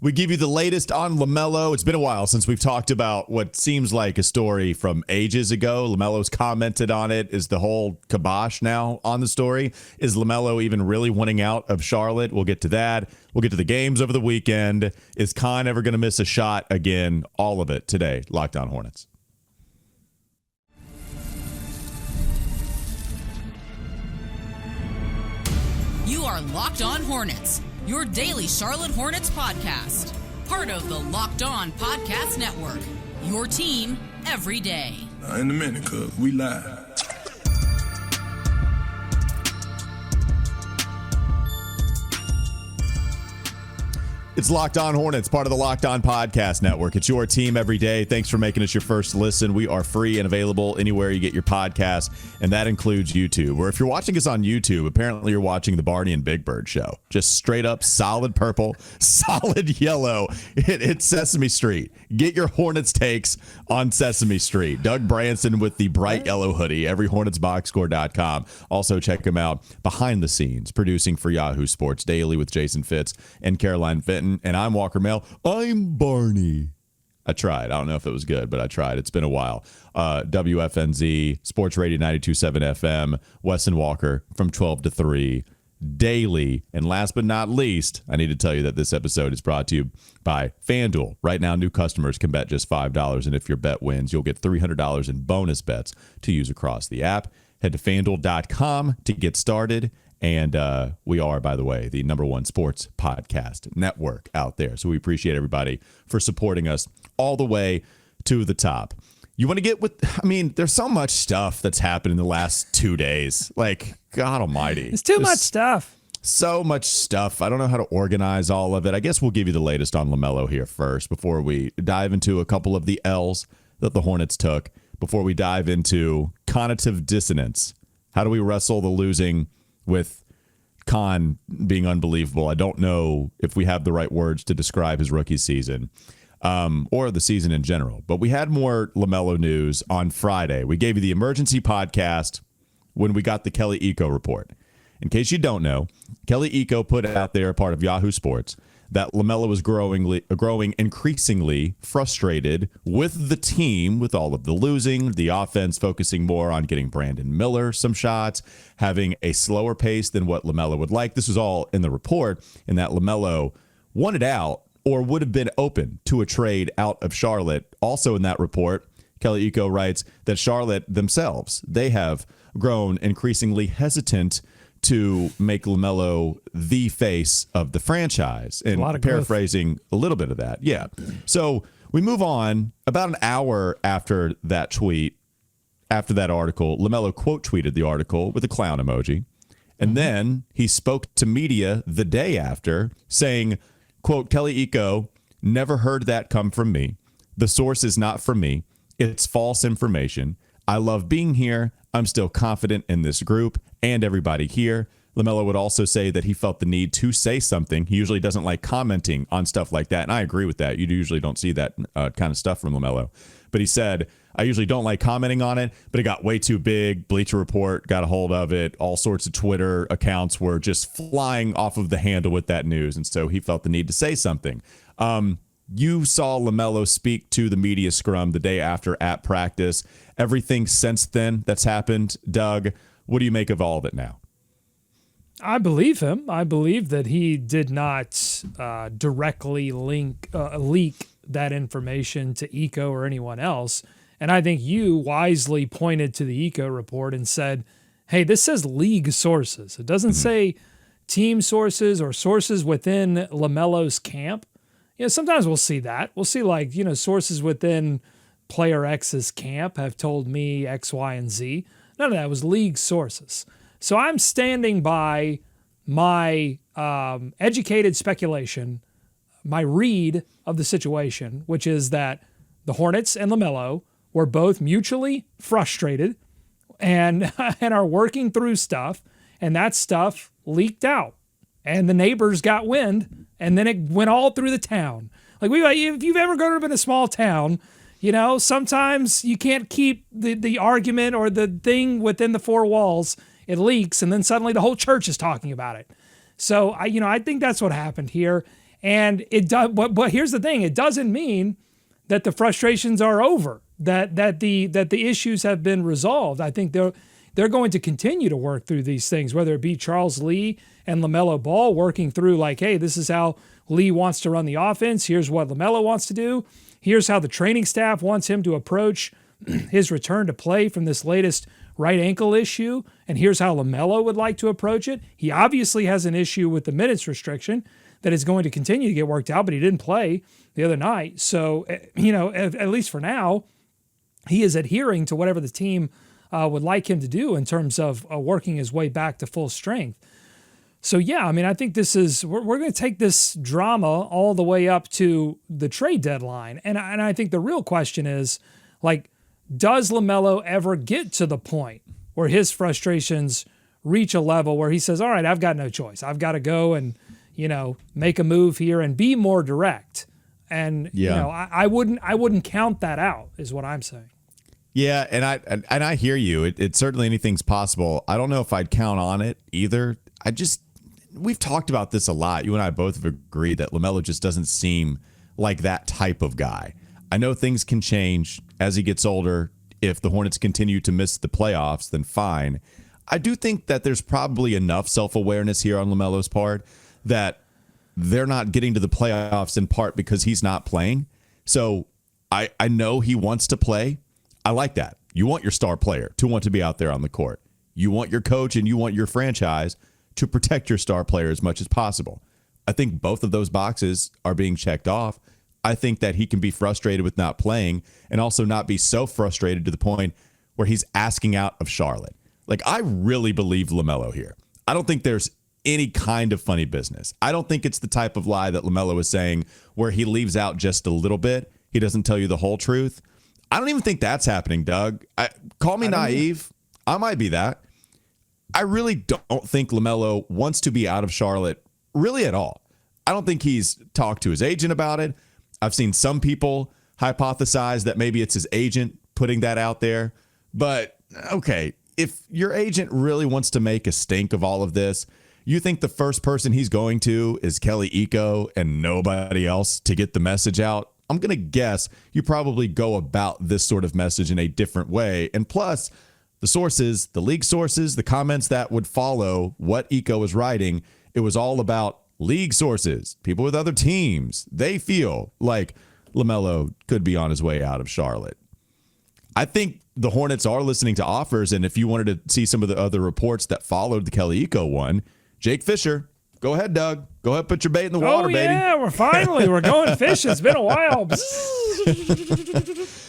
We give you the latest on LaMelo. It's been a while since we've talked about what seems like a story from ages ago. LaMelo's commented on it. Is the whole kibosh now on the story? Is LaMelo even really wanting out of Charlotte? We'll get to that. We'll get to the games over the weekend. Is Kon ever going to miss a shot again? All of it today. Locked On Hornets. You are Locked On Hornets, your daily Charlotte Hornets podcast. Part of the Locked On Podcast Network, your team every day. In a minute, cuz we live. It's Locked On Hornets, part of the Locked On Podcast Network. It's your team every day. Thanks for making us your first listen. We are free and available anywhere you get your podcasts, and that includes YouTube. Or if you're watching us on YouTube, apparently you're watching the Barney and Big Bird show. Just straight up solid purple, solid yellow. It's Sesame Street. Get your Hornets takes on Sesame Street. Doug Branson with the bright yellow hoodie. Every HornetsBoxScore.com. Also check him out behind the scenes, producing for Yahoo Sports Daily with Jason Fitz and Caroline Fenton. And I'm Walker Mail. I'm Barney. I tried. I don't know if it was good, but I tried. It's been a while. WFNZ, Sports Radio 92.7 FM, Wes and Walker from 12 to 3 daily. And last but not least, I need to tell you that this episode is brought to you by FanDuel. Right now, new customers can bet just $5. And if your bet wins, you'll get $300 in bonus bets to use across the app. Head to FanDuel.com to get started. And we are, by the way, the #1 sports podcast network out there. So we appreciate everybody for supporting us all the way to the top. You want to get with, I mean, there's so much stuff that's happened in the last 2 days. Like, God almighty. It's too much stuff. So much stuff. I don't know how to organize all of it. I guess we'll give you the latest on LaMelo here first before we dive into a couple of the L's that the Hornets took, before we dive into cognitive dissonance. How do we wrestle the losing with Kon being unbelievable? I don't know if we have the right words to describe his rookie season or the season in general. But we had more LaMelo news on Friday. We gave you the emergency podcast when we got the Kelly Eco report. In case you don't know, Kelly Eco put out there, part of Yahoo Sports, that LaMelo was growing increasingly frustrated with the team, with all of the losing, the offense focusing more on getting Brandon Miller some shots, having a slower pace than what LaMelo would like. This was all in the report, in that LaMelo wanted out or would have been open to a trade out of Charlotte. Also in that report, Kelly Eco writes that Charlotte themselves, they have grown increasingly hesitant to make LaMelo the face of the franchise. And paraphrasing a little bit of that. Yeah. So we move on. About an hour after that tweet, after that article, LaMelo quote tweeted the article with a clown emoji. And then he spoke to media the day after saying, quote, Kelly Eco, never heard that come from me. The source is not from me. It's false information. I love being here. I'm still confident in this group and everybody here. LaMelo would also say that he felt the need to say something. He usually doesn't like commenting on stuff like that, and I agree with that. You usually don't see that kind of stuff from LaMelo. But he said, I usually don't like commenting on it, but it got way too big. Bleacher Report got a hold of it. All sorts of Twitter accounts were just flying off of the handle with that news, and so he felt the need to say something. You saw LaMelo speak to the media scrum the day after at practice. Everything since then that's happened, Doug, what do you make of all of it now? I believe him. I believe that he did not directly leak that information to Eco or anyone else. And I think you wisely pointed to the Eco report and said, hey, this says league sources. It doesn't say team sources or sources within LaMelo's camp. You know, sometimes we'll see that. We'll see, like, you know, sources within player X's camp have told me X, Y, and Z. None of that was league sources. So I'm standing by my educated speculation, my read of the situation, which is that the Hornets and LaMelo were both mutually frustrated and are working through stuff, and that stuff leaked out. And the neighbors got wind, and then it went all through the town. Like, if you've ever grown up in a small town, you know, sometimes you can't keep the argument or the thing within the four walls. It leaks, and then suddenly the whole church is talking about it. So, I think that's what happened here. And it does, but here's the thing: it doesn't mean that the frustrations are over, that the issues have been resolved. I think they're going to continue to work through these things, whether it be Charles Lee and LaMelo Ball working through like, hey, this is how Lee wants to run the offense. Here's what LaMelo wants to do. Here's how the training staff wants him to approach his return to play from this latest right ankle issue. And here's how LaMelo would like to approach it. He obviously has an issue with the minutes restriction that is going to continue to get worked out, but he didn't play the other night. So, at least for now, he is adhering to whatever the team would like him to do in terms of working his way back to full strength. So, yeah, I mean, I think we're going to take this drama all the way up to the trade deadline. And I think the real question is, like, does LaMelo ever get to the point where his frustrations reach a level where he says, all right, I've got no choice. I've got to go and, make a move here and be more direct. And, I wouldn't count that out is what I'm saying. Yeah, and I hear you. It's certainly anything's possible. I don't know if I'd count on it either. We've talked about this a lot. You and I both have agreed that LaMelo just doesn't seem like that type of guy. I know things can change as he gets older. If the Hornets continue to miss the playoffs, then fine. I do think that there's probably enough self-awareness here on LaMelo's part that they're not getting to the playoffs in part because he's not playing. So I know he wants to play. I like that. You want your star player to want to be out there on the court. You want your coach and you want your franchise to protect your star player as much as possible. I think both of those boxes are being checked off. I think that he can be frustrated with not playing and also not be so frustrated to the point where he's asking out of Charlotte. Like, I really believe LaMelo here. I don't think there's any kind of funny business. I don't think it's the type of lie that LaMelo is saying where he leaves out just a little bit. He doesn't tell you the whole truth. I don't even think that's happening, Doug. Call me naive. I might be that. I really don't think LaMelo wants to be out of Charlotte really at all. I don't think he's talked to his agent about it. I've seen some people hypothesize that maybe it's his agent putting that out there. But, okay, if your agent really wants to make a stink of all of this, you think the first person he's going to is Kelly Iko and nobody else to get the message out? I'm going to guess you probably go about this sort of message in a different way. And plus, the sources, the league sources, the comments that would follow what Iko was writing, it was all about league sources, people with other teams. They feel like LaMelo could be on his way out of Charlotte. I think the Hornets are listening to offers, and if you wanted to see some of the other reports that followed the Kelly Iko one, Jake Fisher, go ahead, Doug. Go ahead, put your bait in the water, baby. Yeah, we're going fishing. It's been a while.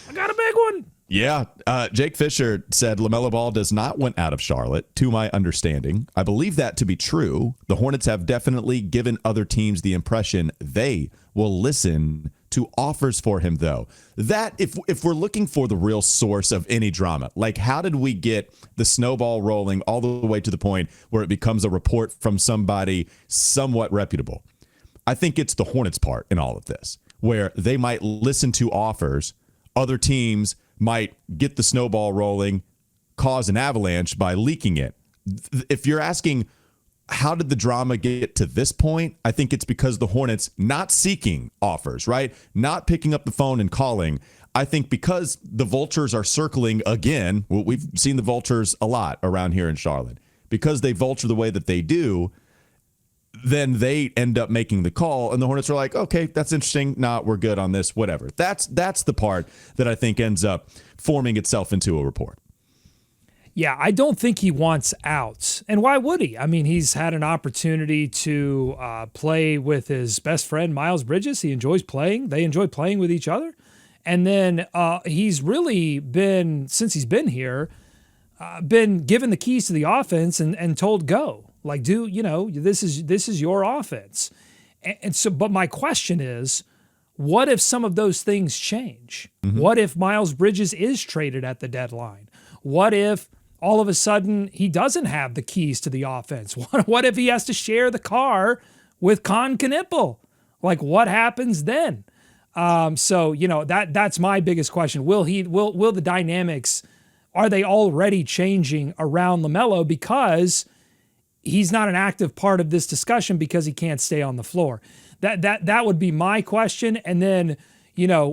I got a big one. Yeah, Jake Fisher said LaMelo Ball does not want out of Charlotte, to my understanding. I believe that to be true. The Hornets have definitely given other teams the impression they will listen to offers for him, though. That, if we're looking for the real source of any drama, like how did we get the snowball rolling all the way to the point where it becomes a report from somebody somewhat reputable? I think it's the Hornets' part in all of this, where they might listen to offers, other teams might get the snowball rolling, cause an avalanche by leaking it. If you're asking, how did the drama get to this point? I think it's because the Hornets not seeking offers, right? Not picking up the phone and calling. I think because the vultures are circling again, we've seen the vultures a lot around here in Charlotte. Because they vulture the way that they do, then they end up making the call, and the Hornets are like, okay, that's interesting. Nah, we're good on this, whatever. That's the part that I think ends up forming itself into a report. Yeah, I don't think he wants out. And why would he? I mean, he's had an opportunity to play with his best friend, Miles Bridges. He enjoys playing. They enjoy playing with each other. And then he's really been, since he's been here, been given the keys to the offense and told go. Like, this is your offense. And so, but my question is, what if some of those things change? Mm-hmm. What if Miles Bridges is traded at the deadline? What if all of a sudden he doesn't have the keys to the offense? What if he has to share the car with Kon Knueppel? Like, what happens then? So that's my biggest question. Will the dynamics, are they already changing around LaMelo because he's not an active part of this discussion because he can't stay on the floor? that would be my question. And then,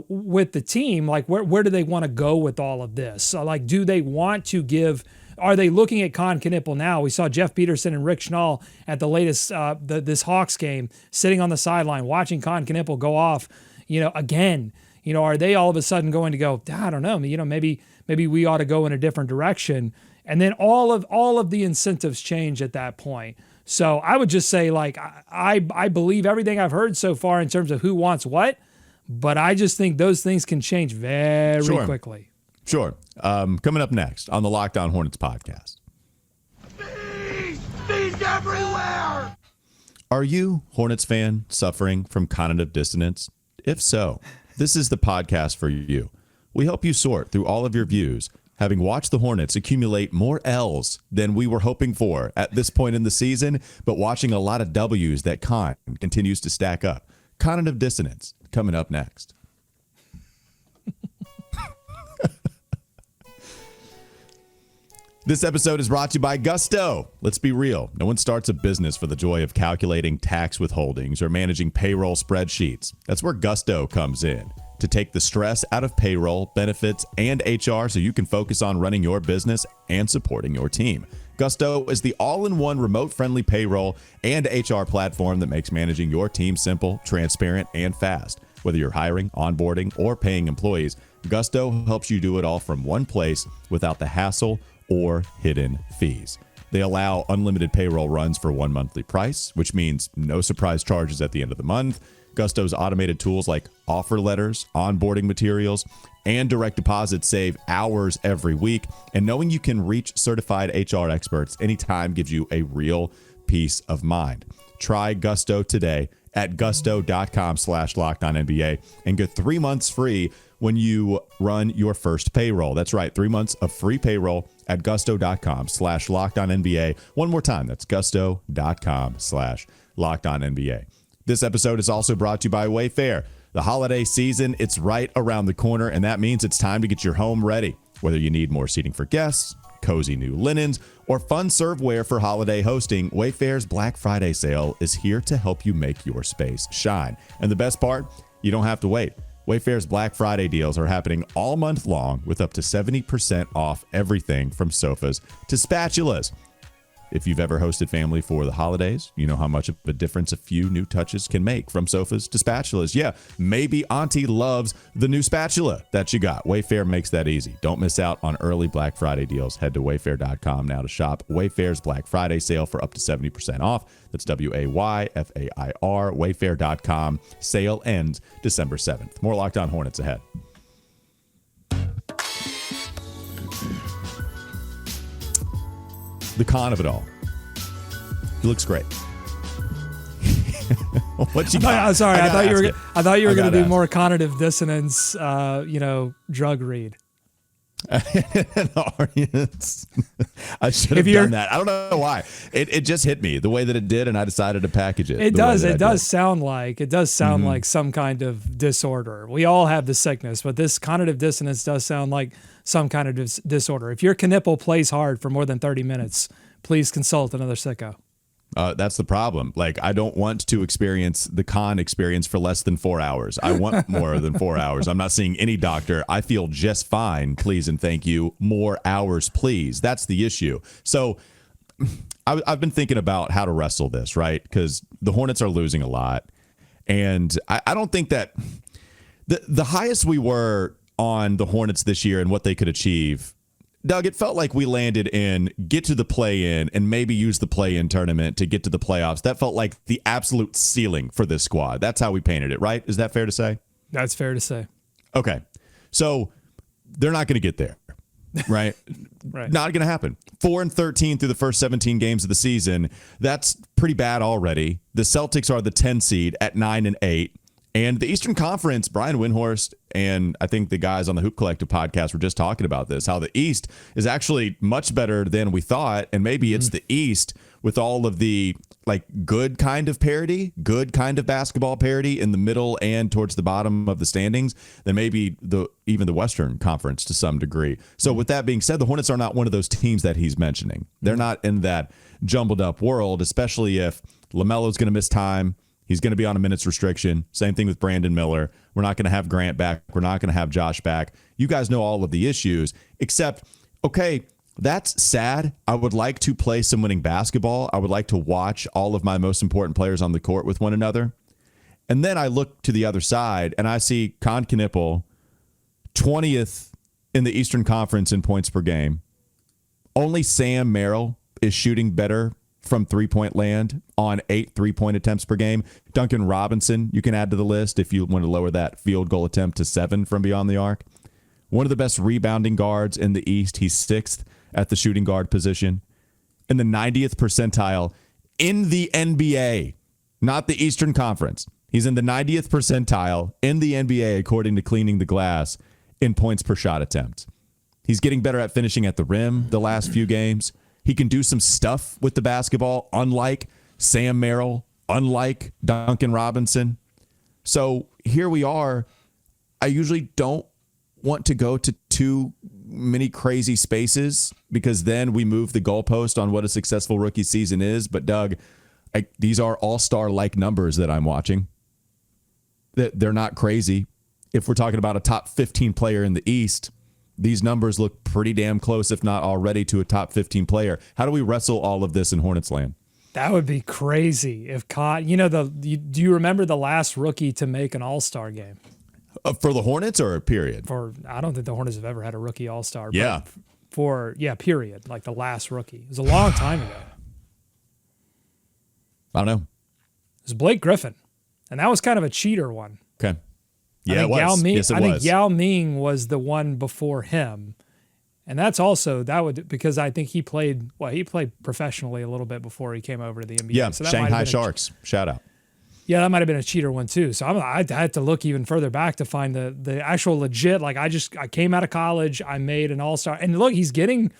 with the team, like where do they want to go with all of this? So like, do they want to give? Are they looking at Kon Knueppel now? We saw Jeff Peterson and Rick Schnall at the latest this Hawks game, sitting on the sideline watching Kon Knueppel go off. Again. Are they all of a sudden going to go? I don't know. Maybe we ought to go in a different direction. And then all of the incentives change at that point. So I would just say, like, I believe everything I've heard so far in terms of who wants what, but I just think those things can change very quickly. Sure. Coming up next on the Locked On Hornets podcast. Bees everywhere! Are you, Hornets fan, suffering from cognitive dissonance? If so, this is the podcast for you. We help you sort through all of your views, having watched the Hornets accumulate more L's than we were hoping for at this point in the season, but watching a lot of W's that Kon continues to stack up. Cognitive dissonance coming up next. This episode is brought to you by Gusto. Let's be real. No one starts a business for the joy of calculating tax withholdings or managing payroll spreadsheets. That's where Gusto comes in, to take the stress out of payroll, benefits, and HR so you can focus on running your business and supporting your team. Gusto is the all-in-one remote-friendly payroll and HR platform that makes managing your team simple, transparent, and fast. Whether you're hiring, onboarding, or paying employees, Gusto helps you do it all from one place without the hassle or hidden fees. They allow unlimited payroll runs for one monthly price, which means no surprise charges at the end of the month. Gusto's automated tools like offer letters, onboarding materials, and direct deposit save hours every week. And knowing you can reach certified HR experts anytime gives you a real peace of mind. Try Gusto today at gusto.com/LockedOnNBA and get 3 months free when you run your first payroll. That's right, 3 months of free payroll at gusto.com/LockedOnNBA. One more time, that's gusto.com/LockedOnNBA. This episode is also brought to you by Wayfair. The holiday season, it's right around the corner, and that means it's time to get your home ready. Whether you need more seating for guests, cozy new linens, or fun serveware for holiday hosting, Wayfair's Black Friday sale is here to help you make your space shine. And the best part, you don't have to wait. Wayfair's Black Friday deals are happening all month long with up to 70% off everything from sofas to spatulas. If you've ever hosted family for the holidays, you know how much of a difference a few new touches can make, from sofas to spatulas. Yeah, maybe Auntie loves the new spatula that you got. Wayfair makes that easy. Don't miss out on early Black Friday deals. Head to wayfair.com now to shop Wayfair's Black Friday sale for up to 70% off. That's WAYFAIR, wayfair.com. Sale ends December 7th. More Locked On Hornets ahead. The con of it all. He looks great. What you got? I'm sorry. I thought you were going to do ask. more cognitive dissonance, drug read. An audience. I should have done that. I don't know why. It just hit me the way that it did, and I decided to package it. It does sound like some kind of disorder. We all have the sickness, but this cognitive dissonance does sound like some kind of disorder. If your Knueppel plays hard for more than 30 minutes, please consult another sicko. That's the problem. Like, I don't want to experience the Kon experience for less than 4 hours. I want more than 4 hours. I'm not seeing any doctor. I feel just fine. Please and thank you. More hours, please. That's the issue. So I've been thinking about how to wrestle this, right? Because the Hornets are losing a lot. And I don't think that the highest we were on the Hornets this year and what they could achieve, Doug, it felt like we landed in get to the play-in and maybe use the play-in tournament to get to the playoffs. That felt like the absolute ceiling for this squad. That's how we painted it, right? Is that fair to say? That's fair to say. Okay. So they're not going to get there, right? Right. Not going to happen. 4-13 through the first 17 games of the season. That's pretty bad already. The Celtics are the 10 seed at 9-8. And the Eastern Conference, Brian Windhorst and I think the guys on the Hoop Collective podcast were just talking about this, how the East is actually much better than we thought. And maybe it's the East with all of the like good kind of parity, good kind of basketball parity in the middle and towards the bottom of the standings than maybe even the Western Conference to some degree. So with that being said, the Hornets are not one of those teams that he's mentioning. They're not in that jumbled up world, especially if LaMelo's going to miss time. He's going to be on a minutes restriction. Same thing with Brandon Miller. We're not going to have Grant back. We're not going to have Josh back. You guys know all of the issues, except, okay, that's sad. I would like to play some winning basketball. I would like to watch all of my most important players on the court with one another. And then I look to the other side and I see Kon Knueppel, 20th in the Eastern Conference in points per game. Only Sam Merrill is shooting better from three-point land on 8 3-point attempts per game. Duncan Robinson, you can add to the list if you want to lower that field goal attempt to 7 from beyond the arc. One of the best rebounding guards in the East. He's 6th at the shooting guard position. In the 90th percentile in the NBA, not the Eastern Conference. He's in the 90th percentile in the NBA, according to Cleaning the Glass, in points per shot attempt. He's getting better at finishing at the rim the last few games. He can do some stuff with the basketball, unlike Sam Merrill, unlike Duncan Robinson. So here we are. I usually don't want to go to too many crazy spaces because then we move the goalpost on what a successful rookie season is. But Doug, these are all-star-like numbers that I'm watching. They're not crazy. If we're talking about a top 15 player in the East, these numbers look pretty damn close, if not already, to a top 15 player. How do we wrestle all of this in Hornets land? That would be crazy if Kon, do you remember the last rookie to make an All-Star game? For the Hornets or period? I don't think the Hornets have ever had a rookie All-Star. Yeah. Period. Like the last rookie. It was a long time ago. I don't know. It was Blake Griffin. And that was kind of a cheater one. Okay. Yeah, it was. I think Yao Ming was the one before him. And that's also, because I think he played professionally a little bit before he came over to the NBA. Yeah, so that Shanghai Sharks. Shout out. Yeah, that might have been a cheater one too. So I had to look even further back to find the actual legit, like I came out of college, I made an All-Star. And look, he's getting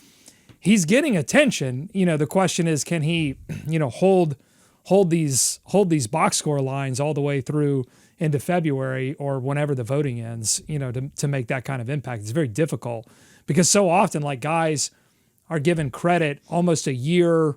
attention. The question is, can he, hold these box score lines all the way through into February or whenever the voting ends, to make that kind of impact. It's very difficult because so often like guys are given credit almost a year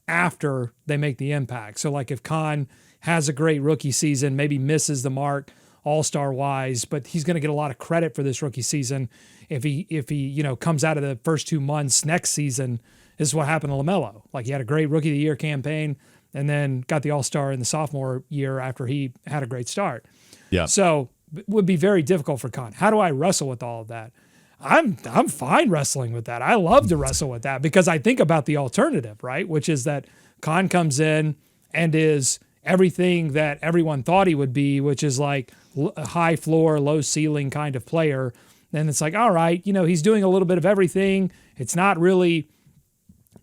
after they make the impact. So like if Kon has a great rookie season, maybe misses the mark all-star wise, but he's going to get a lot of credit for this rookie season. If he comes out of the first 2 months next season, this is what happened to LaMelo. Like he had a great rookie of the year campaign and then got the All-Star in the sophomore year after he had a great start. Yeah. So it would be very difficult for Kon. How do I wrestle with all of that? I'm fine wrestling with that. I love to wrestle with that because I think about the alternative, right? Which is that Kon comes in and is everything that everyone thought he would be, which is like a high floor, low ceiling kind of player. Then it's like, all right, he's doing a little bit of everything. It's not really,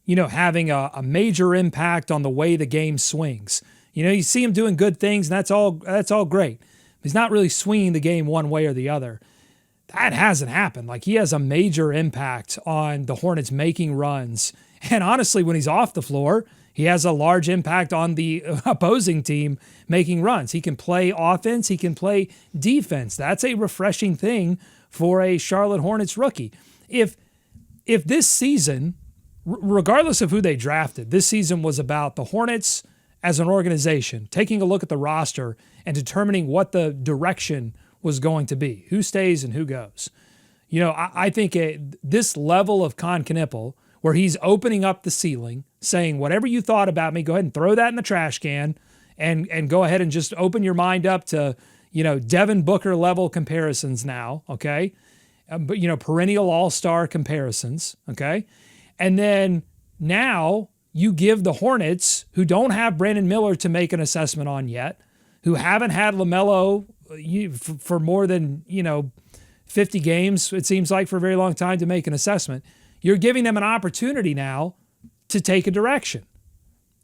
having a major impact on the way the game swings. You see him doing good things, and that's all great. He's not really swinging the game one way or the other. That hasn't happened. Like he has a major impact on the Hornets making runs. And honestly, when he's off the floor, he has a large impact on the opposing team making runs. He can play offense. He can play defense. That's a refreshing thing for a Charlotte Hornets rookie. If this season, regardless of who they drafted, this season was about the Hornets as an organization, taking a look at the roster and determining what the direction was going to be, who stays and who goes. I think this level of Kon Knueppel, where he's opening up the ceiling, saying, whatever you thought about me, go ahead and throw that in the trash can and go ahead and just open your mind up to, Devin Booker level comparisons now, okay? But, perennial all-star comparisons, okay? And then now you give the Hornets, who don't have Brandon Miller to make an assessment on yet, who haven't had LaMelo for more than, 50 games, it seems like, for a very long time to make an assessment. You're giving them an opportunity now to take a direction.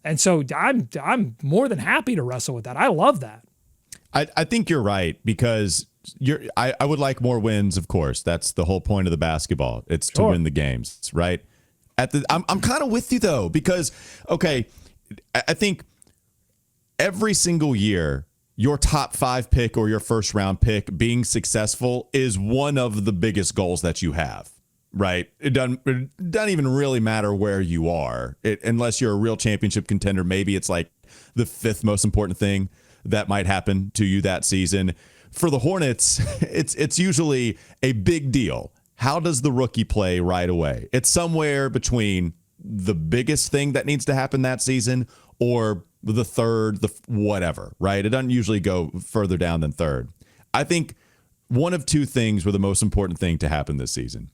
And so I'm more than happy to wrestle with that. I love that. I think you're right because I would like more wins, of course. That's the whole point of the basketball. It's to win the games, right? I'm kind of with you though, because okay, I think every single year your top 5 pick or your first round pick being successful is one of the biggest goals that you have, right? It doesn't even really matter where you are, unless you're a real championship contender. Maybe it's like the 5th most important thing. that might happen to you that season. For the Hornets, it's usually a big deal. How does the rookie play right away? It's somewhere between the biggest thing that needs to happen that season or the third, the whatever, right? It doesn't usually go further down than third. I think one of two things were the most important thing to happen this season.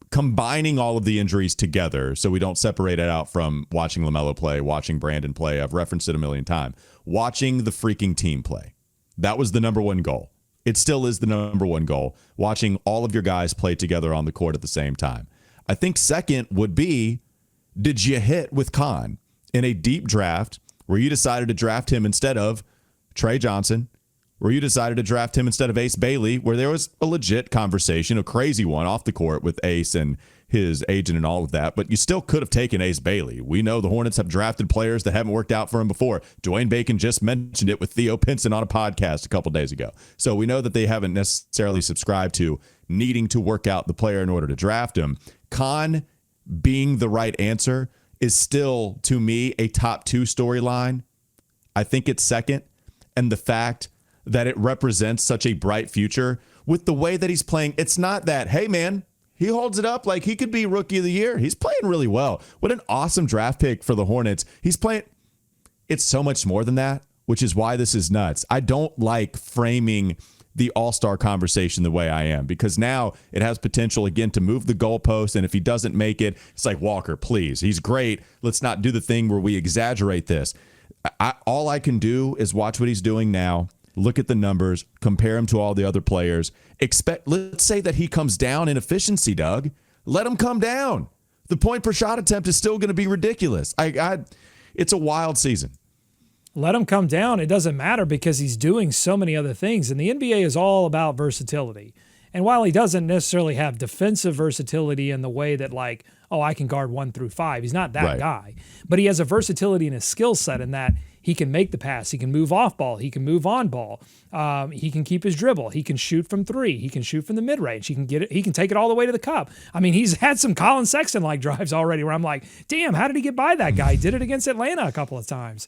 Combining all of the injuries together so we don't separate it out from watching LaMelo play, watching Brandon play. I've referenced it a million times. Watching the freaking team play. That was the number one goal. It still is the number one goal, watching all of your guys play together on the court at the same time. I think second would be, did you hit with Kon in a deep draft where you decided to draft him instead of Trey Johnson, where you decided to draft him instead of Ace Bailey, where there was a legit conversation, a crazy one off the court with Ace and his agent and all of that, but you still could have taken Ace Bailey. We know the Hornets have drafted players that haven't worked out for him before. Dwayne Bacon just mentioned it with Theo Pinson on a podcast a couple days ago. So we know that they haven't necessarily subscribed to needing to work out the player in order to draft him. Kon being the right answer is still, to me, a top 2 storyline. I think it's second. And the fact that it represents such a bright future with the way that he's playing. It's not that, hey, man, he holds it up like he could be rookie of the year. He's playing really well. What an awesome draft pick for the Hornets. He's playing. It's so much more than that, which is why this is nuts. I don't like framing the all-star conversation the way I am, because now it has potential, again, to move the goalpost. And if he doesn't make it, it's like, Walker, please. He's great. Let's not do the thing where we exaggerate this. All I can do is watch what he's doing now. Look at the numbers, compare him to all the other players. Let's say that he comes down in efficiency, Doug. Let him come down. The point per shot attempt is still going to be ridiculous. It's a wild season. Let him come down. It doesn't matter because he's doing so many other things. And the NBA is all about versatility. And while he doesn't necessarily have defensive versatility in the way that, like, oh, I can guard 1 through 5. He's not that guy. But he has a versatility and a skill set in that he can make the pass. He can move off ball. He can move on ball. He can keep his dribble. He can shoot from 3. He can shoot from the mid-range. He can get it. He can take it all the way to the cup. I mean, he's had some Colin Sexton-like drives already where I'm like, damn, how did he get by that guy? He did it against Atlanta a couple of times.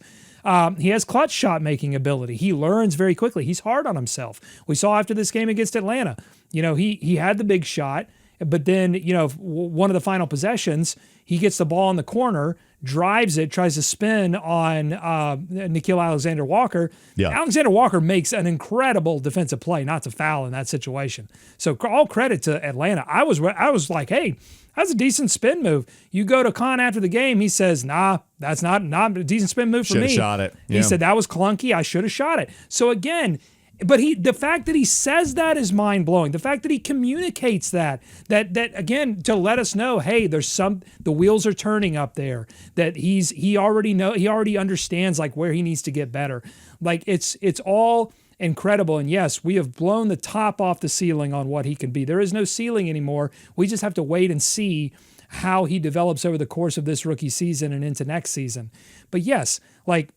He has clutch shot-making ability. He learns very quickly. He's hard on himself. We saw after this game against Atlanta, he had the big shot, but then, one of the final possessions, he gets the ball in the corner, drives it, tries to spin on Nickeil Alexander-Walker. Yeah. Alexander-Walker makes an incredible defensive play not to foul in that situation. So all credit to Atlanta. I was like, hey, that's a decent spin move. You go to Kon after the game, he says, nah, that's not a decent spin move for me. Should have shot it. Yeah. He said, that was clunky. I should have shot it. So again, but the fact that he says that is mind-blowing. The fact that he communicates that again, to let us know, hey, the wheels are turning up there, that he already understands like where he needs to get better. Like it's all incredible. And yes, we have blown the top off the ceiling on what he can be. There is no ceiling anymore. We just have to wait and see how he develops over the course of this rookie season and into next season. But yes, like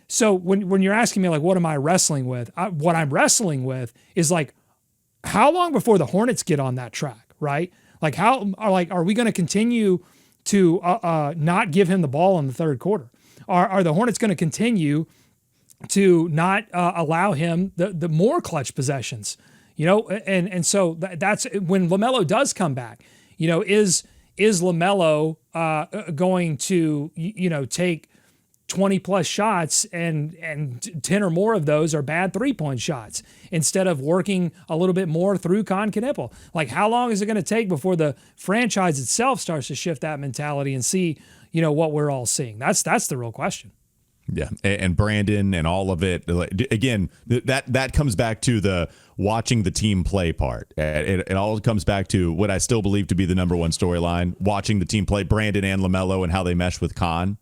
so when you're asking me, like, what am I wrestling with? What I'm wrestling with is, like, how long before the Hornets get on that track, right? Like, are we going to continue to not give him the ball in the third quarter? Are the Hornets going to continue to not allow him the more clutch possessions? And so that's when LaMelo does come back. Is LaMelo going to take 20 plus shots and 10 or more of those are bad 3-point shots instead of working a little bit more through Kon Knueppel? Like, how long is it going to take before the franchise itself starts to shift that mentality and see, what we're all seeing? That's the real question. Yeah. And Brandon and all of it, again, that comes back to the watching the team play part. It all comes back to what I still believe to be the number one storyline, watching the team play, Brandon and LaMelo, and how they mesh with Kon.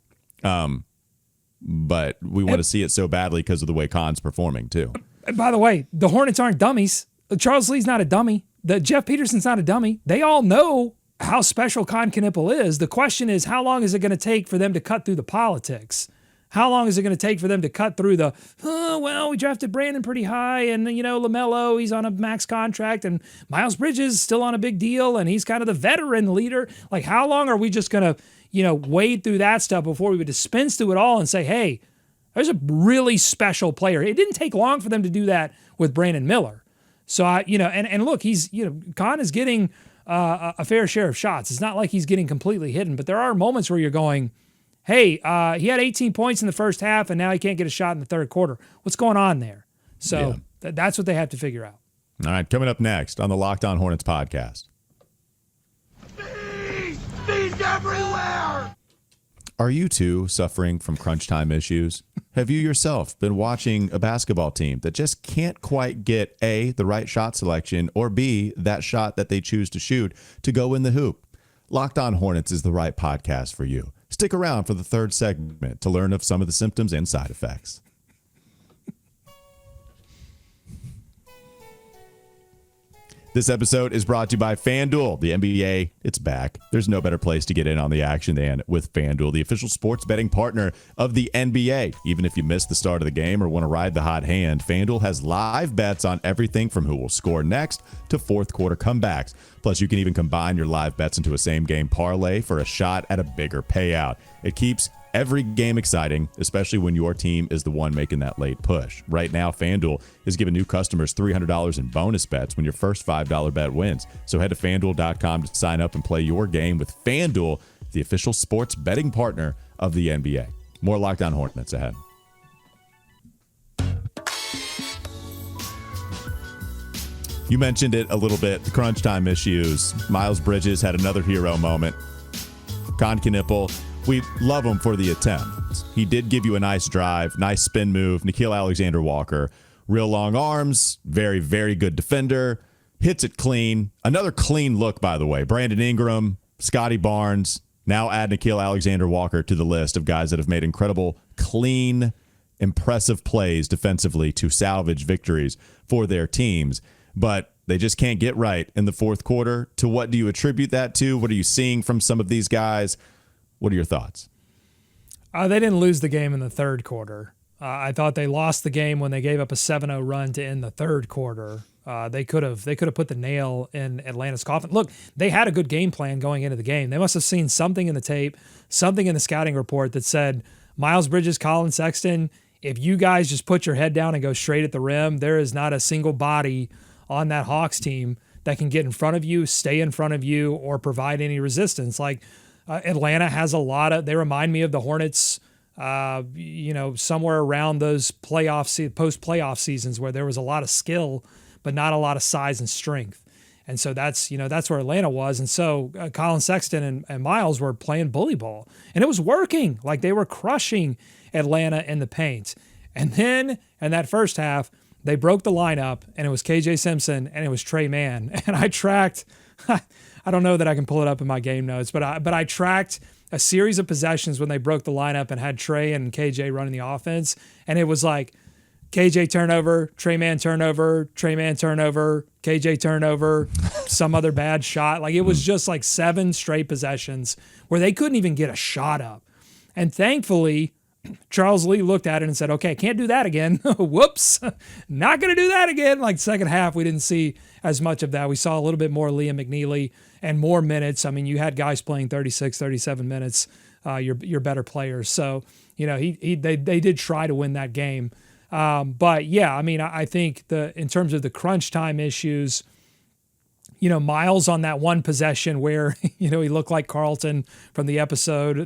But we want to see it so badly because of the way Kon's performing too. By the way, the Hornets aren't dummies. Charles Lee's not a dummy. Jeff Peterson's not a dummy. They all know how special Kon Knueppel is. The question is, how long is it going to take for them to cut through the politics? How long is it going to take for them to cut through the, we drafted Brandon pretty high, and, LaMelo, he's on a max contract, and Miles Bridges still on a big deal, and he's kind of the veteran leader. Like, how long are we just going to, wade through that stuff before we would dispense through it all and say, hey, there's a really special player. It didn't take long for them to do that with Brandon Miller. So, and look, he's, Kon is getting a fair share of shots. It's not like he's getting completely hidden, but there are moments where you're going, hey, he had 18 points in the first half, and now he can't get a shot in the third quarter. What's going on there? So that's what they have to figure out. All right, coming up next on the Locked On Hornets podcast. Bees everywhere! Are you too suffering from crunch time issues? Have you yourself been watching a basketball team that just can't quite get A, the right shot selection, or B, that shot that they choose to shoot to go in the hoop? Locked On Hornets is the right podcast for you. Stick around for the third segment to learn of some of the symptoms and side effects. This episode is brought to you by FanDuel. The NBA, it's back. There's no better place to get in on the action than with FanDuel, the official sports betting partner of the NBA. Even if you missed the start of the game or want to ride the hot hand, FanDuel has live bets on everything from who will score next to fourth quarter comebacks. Plus, you can even combine your live bets into a same-game parlay for a shot at a bigger payout. It keeps every game exciting, especially when your team is the one making that late push. Right now, FanDuel is giving new customers $300 in bonus bets when your first $5 bet wins. So head to FanDuel.com to sign up and play your game with FanDuel, the official sports betting partner of the NBA. More Locked On Hornets ahead. You mentioned it a little bit, the crunch time issues. Miles Bridges had another hero moment. Kon Knueppel, we love him for the attempt. He did give you a nice drive, nice spin move. Nickeil Alexander-Walker, real long arms, very, very good defender. Hits it clean. Another clean look, by the way. Brandon Ingram, Scotty Barnes. Now add Nickeil Alexander-Walker to the list of guys that have made incredible, clean, impressive plays defensively to salvage victories for their teams. But they just can't get right in the fourth quarter. To what do you attribute that to? What are you seeing from some of these guys? What are your thoughts? They didn't lose the game in the third quarter. I thought they lost the game when they gave up a 7-0 run to end the third quarter. They could have put the nail in Atlanta's coffin. Look, they had a good game plan going into the game. They must have seen something in the tape, something in the scouting report that said, Miles Bridges, Colin Sexton, if you guys just put your head down and go straight at the rim, there is not a single body on that Hawks team that can get in front of you, stay in front of you, or provide any resistance. Like, Atlanta has a lot of, they remind me of the Hornets, somewhere around those post-playoff seasons where there was a lot of skill, but not a lot of size and strength. And so that's where Atlanta was. And so Colin Sexton and Miles were playing bully ball, and it was working. Like, they were crushing Atlanta in the paint. And then in that first half, they broke the lineup, and it was KJ Simpson and it was Trey Mann. And I tracked, I don't know that I can pull it up in my game notes, but I tracked a series of possessions when they broke the lineup and had Trey and KJ running the offense. And it was like KJ turnover, Trey Mann turnover, Trey Mann turnover, KJ turnover, some other bad shot. Like, it was just like 7 straight possessions where they couldn't even get a shot up. And thankfully, Charles Lee looked at it and said, okay, can't do that again. Whoops. Not going to do that again. Like, second half, we didn't see as much of that. We saw a little bit more Liam McNeely and more minutes. I mean, you had guys playing 36, 37 minutes, your better players. So, they did try to win that game. But yeah, I mean, I think in terms of the crunch time issues, Miles on that one possession where, he looked like Carlton from the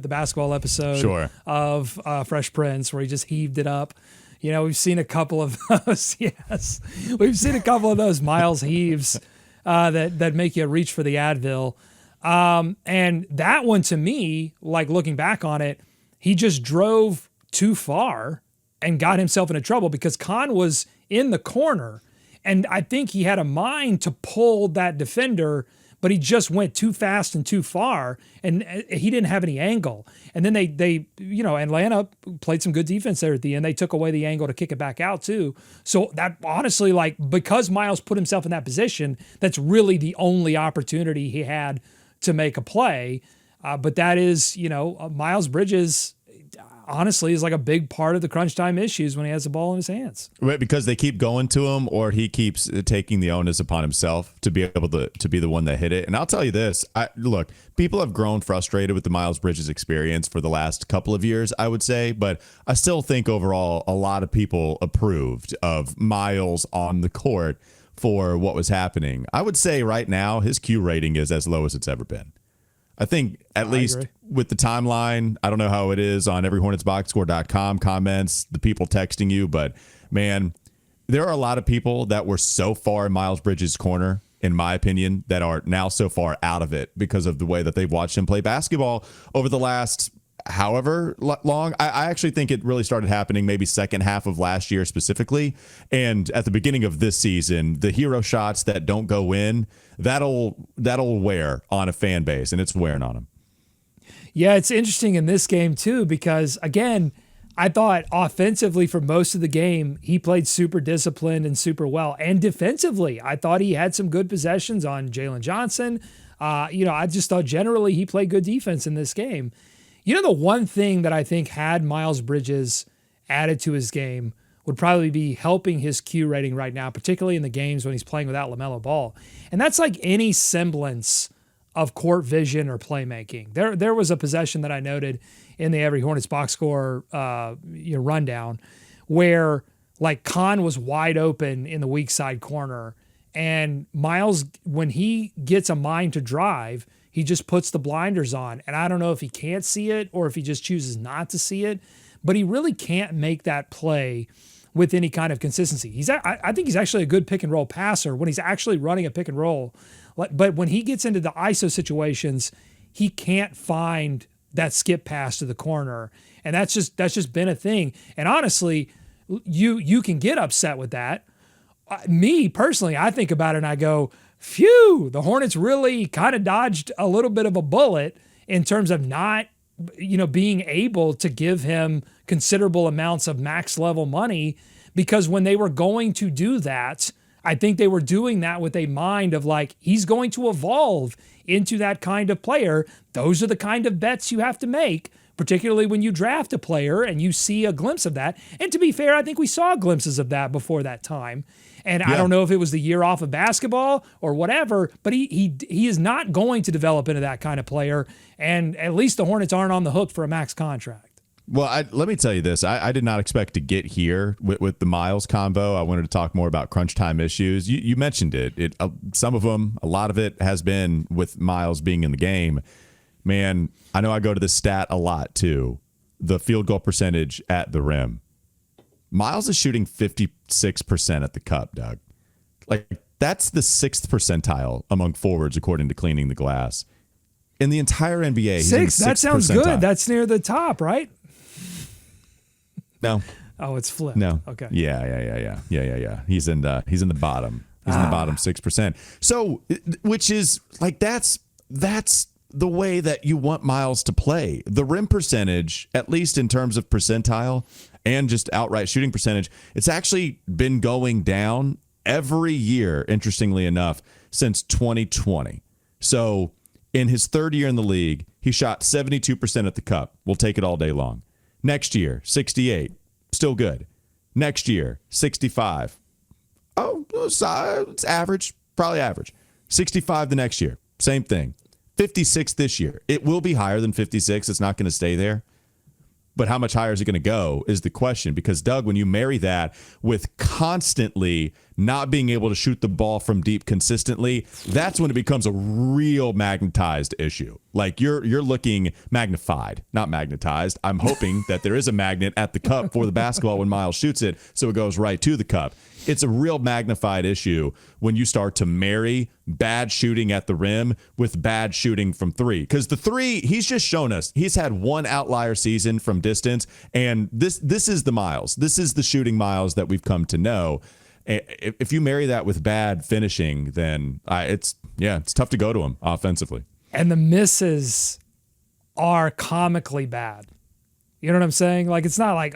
basketball episode of Fresh Prince, where he just heaved it up. We've seen a couple of those. Yes. We've seen a couple of those Miles heaves that make you reach for the Advil. And that one, to me, like, looking back on it, he just drove too far and got himself into trouble because Kon was in the corner. And I think he had a mind to pull that defender, but he just went too fast and too far, and he didn't have any angle. And then they Atlanta played some good defense there at the end. They took away the angle to kick it back out too. So that, honestly, like, because Miles put himself in that position, that's really the only opportunity he had to make a play. But that is, Miles Bridges, honestly is like a big part of the crunch time issues when he has the ball in his hands. Right, because they keep going to him, or he keeps taking the onus upon himself to be able to be the one that hit it. And I'll tell you this, look, people have grown frustrated with the Miles Bridges experience for the last couple of years, I would say, but I still think overall a lot of people approved of Miles on the court for what was happening. I would say right now his Q rating is as low as it's ever been. I think at least agree. with the timeline, I don't know how it is on everyhornetsboxscore.com comments, the people texting you, but man, there are a lot of people that were so far in Miles Bridges' corner, in my opinion, that are now so far out of it because of the way that they've watched him play basketball over the last however long. I actually think it really started happening maybe second half of last year specifically. And at the beginning of this season, the hero shots that don't go in, that'll wear on a fan base, and it's wearing on them. Yeah, it's interesting in this game too, because again, I thought offensively for most of the game, he played super disciplined and super well. And defensively, I thought he had some good possessions on Jalen Johnson. I just thought generally he played good defense in this game. The one thing that I think had Miles Bridges added to his game would probably be helping his Q rating right now, particularly in the games when he's playing without LaMelo Ball. And that's like any semblance of court vision or playmaking. There was a possession that I noted in the Every Hornets box score rundown where like Kon was wide open in the weak side corner, and Miles, when he gets a mind to drive, he just puts the blinders on. And I don't know if he can't see it or if he just chooses not to see it, but he really can't make that play with any kind of consistency. I think he's actually a good pick and roll passer when he's actually running a pick and roll. But when he gets into the ISO situations, he can't find that skip pass to the corner. And that's just been a thing. And honestly, you can get upset with that. Me personally, I think about it and I go, phew, the Hornets really kind of dodged a little bit of a bullet in terms of not, being able to give him considerable amounts of max level money, because when they were going to do that, I think they were doing that with a mind of like, he's going to evolve into that kind of player. Those are the kind of bets you have to make, particularly when you draft a player and you see a glimpse of that. And to be fair, I think we saw glimpses of that before that time. And I don't know if it was the year off of basketball or whatever, but he is not going to develop into that kind of player. And at least the Hornets aren't on the hook for a max contract. Well, let me tell you this. I did not expect to get here with the Miles combo. I wanted to talk more about crunch time issues. You mentioned it. Some of them, a lot of it has been with Miles being in the game. Man, I know I go to this stat a lot too. The field goal percentage at the rim. Miles is shooting 56% at the cup, Doug. Like, that's the 6th percentile among forwards, according to Cleaning the Glass. In the entire NBA, he's in the 6th that sounds percentile. Good. That's near the top, right? No. Oh, it's flipped. No. Okay. Yeah. He's in the bottom. He's in the bottom 6%. So, which is like that's the way that you want Miles to play. The rim percentage, at least in terms of percentile and just outright shooting percentage, it's actually been going down every year, interestingly enough, since 2020. So in his third year in the league, he shot 72% at the cup. We'll take it all day long. Next year, 68. Still good. Next year, 65. Oh, it's average. Probably average. 65 the next year. Same thing. 56 this year. It will be higher than 56. It's not going to stay there. But how much higher is it going to go is the question. Because, Doug, when you marry that with constantly not being able to shoot the ball from deep consistently, that's when it becomes a real magnetized issue. Like you're looking magnified, not magnetized. I'm hoping that there is a magnet at the cup for the basketball when Miles shoots it, so it goes right to the cup. It's a real magnified issue when you start to marry bad shooting at the rim with bad shooting from three. Because the three, he's just shown us, he's had one outlier season from distance, and this is the Miles. This is the shooting Miles that we've come to know. If you marry that with bad finishing, then it's tough to go to him offensively. And the misses are comically bad. You know what I'm saying? Like, it's not like,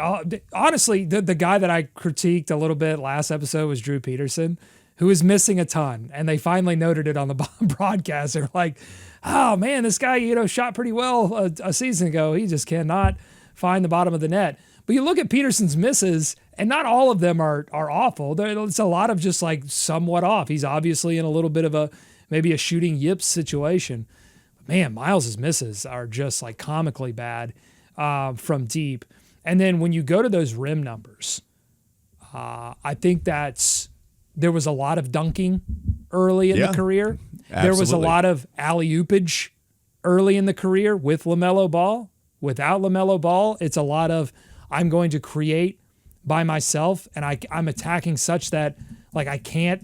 honestly, the guy that I critiqued a little bit last episode was Drew Peterson, who is missing a ton. And they finally noted it on the broadcast. They're like, oh man, this guy, shot pretty well a season ago. He just cannot find the bottom of the net. But you look at Peterson's misses, and not all of them are awful. It's a lot of just like somewhat off. He's obviously in a little bit of maybe a shooting yips situation. But man, Miles's misses are just like comically bad from deep. And then when you go to those rim numbers, I think there was a lot of dunking early in the career. Absolutely. There was a lot of alley-oopage early in the career with LaMelo Ball. Without LaMelo Ball, it's a lot of I'm going to create by myself, and I'm attacking such that like I can't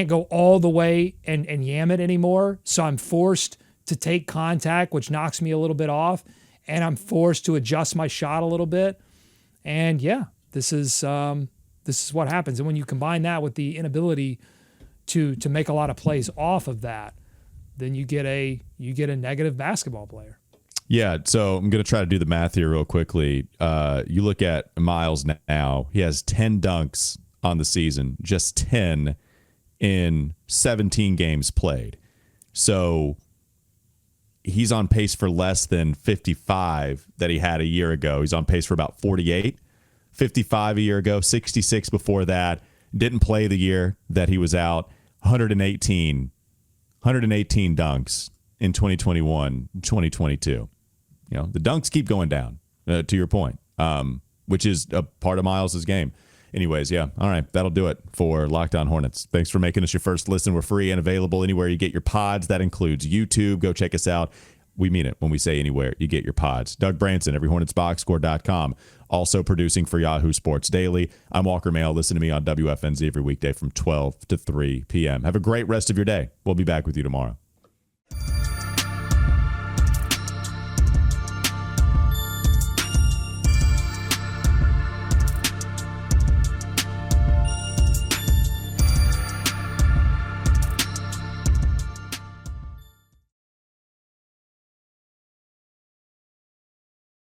go all the way and yam it anymore. So I'm forced to take contact, which knocks me a little bit off, and I'm forced to adjust my shot a little bit. And yeah, this is what happens. And when you combine that with the inability to make a lot of plays off of that, then you get a negative basketball player. Yeah, so I'm going to try to do the math here real quickly. You look at Miles now. He has 10 dunks on the season, just 10 in 17 games played. So he's on pace for less than 55 that he had a year ago. He's on pace for about 48, 55 a year ago, 66 before that. Didn't play the year that he was out. 118 dunks in 2021, 2022. You know, the dunks keep going down, to your point, which is a part of Miles's game. Anyways, yeah. All right. That'll do it for Locked On Hornets. Thanks for making us your first listen. We're free and available anywhere you get your pods. That includes YouTube. Go check us out. We mean it when we say anywhere you get your pods. Doug Branson, everyhornetsboxscore.com. Also producing for Yahoo Sports Daily. I'm Walker Mail. Listen to me on WFNZ every weekday from 12 to 3 p.m. Have a great rest of your day. We'll be back with you tomorrow.